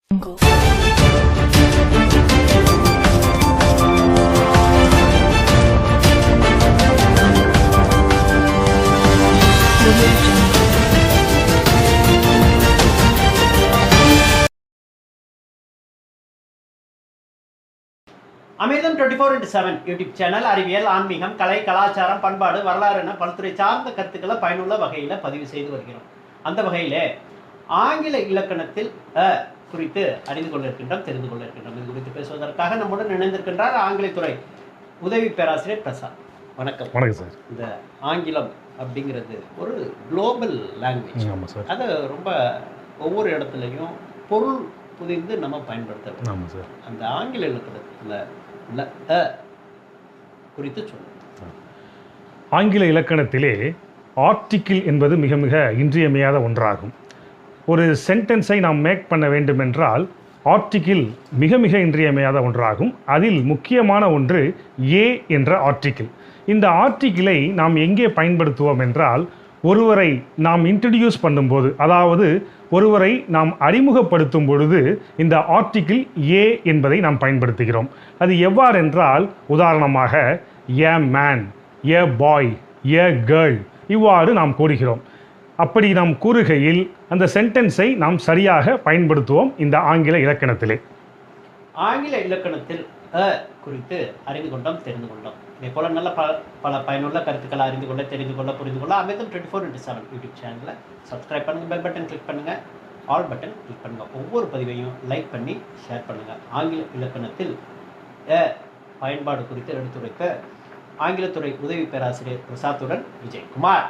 அமிர்தம் 24/7 YouTube channel அறிவியல், ஆன்மீகம், கலை, கலாச்சாரம், பண்பாடு, வரலாறு என பல்துறை சார்ந்த கருத்துக்களை பயனுள்ள வகையில் பதிவு செய்து வருகிறோம். அந்த வகையில் ஆங்கில இலக்கணத்தில் குறித்து அறிந்து கொள்ள இருக்கின்றோம், தெரிந்து கொள்ள இருக்கின்றோம். இது குறித்து பேசுவதற்காக நம்முடன் இணைந்திருக்கின்றார் ஆங்கிலத்துறை உதவி பேராசிரியர் பிரசாத். வணக்கம். வணக்கம் சார். இந்த ஆங்கிலம் அப்படிங்கிறது ஒரு குளோபல் லாங்குவேஜ். ஆமாம் சார். அது ரொம்ப ஒவ்வொரு இடத்துலையும் பொருள் புதிந்து நம்ம பயன்படுத்த. ஆமாம் சார். அந்த ஆங்கில இலக்கணத்தில் குறித்து சொல்லுங்கள். ஆங்கில இலக்கணத்திலே ஆர்டிக்கிள் என்பது மிக மிக இன்றியமையாத ஒன்றாகும். ஒரு சென்டென்ஸை நாம் மேக் பண்ண வேண்டும் என்றால் ஆர்டிக்கிள் மிக மிக இன்றியமையாத ஒன்றாகும். அதில் முக்கியமான ஒன்று ஏ என்ற ஆர்டிக்கிள். இந்த ஆர்டிக்கிளை நாம் எங்கே பயன்படுத்துவோம் என்றால், ஒருவரை நாம் இன்ட்ரடியூஸ் பண்ணும்போது, அதாவது ஒருவரை நாம் அறிமுகப்படுத்தும் பொழுது இந்த ஆர்டிக்கிள் ஏ என்பதை நாம் பயன்படுத்துகிறோம். அது எவ்வாறென்றால், உதாரணமாக a man, A bye, A girl இவ்வாறு நாம் கூறுகிறோம். அப்படி நாம் கூறுகையில் அந்த சென்டென்ஸை நாம் சரியாக பயன்படுத்துவோம் இந்த ஆங்கில இலக்கணத்திலே. ஆங்கில இலக்கணத்தில் குறித்து அறிந்து கொண்டோம், தெரிந்து கொண்டோம். இதே போல நல்ல பல பயனுள்ள கருத்துக்களை அறிந்து கொள்ள, தெரிந்து கொள்ள, புரிந்து கொள்ள அமிர்தம் 24/7 யூடியூப் சேனலை சப்ஸ்கிரைப் பண்ணுங்கள், பெல் பட்டன் கிளிக் பண்ணுங்கள், ஆல் பட்டன் கிளிக் பண்ணுங்கள். ஒவ்வொரு பதிவையும் லைக் பண்ணி ஷேர் பண்ணுங்கள். ஆங்கில இலக்கணத்தில் பயன்பாடு குறித்து எடுத்துரைக்க ஆங்கிலத்துறை உதவி பேராசிரியர் பிரசாத்துடன் விஜயகுமார்.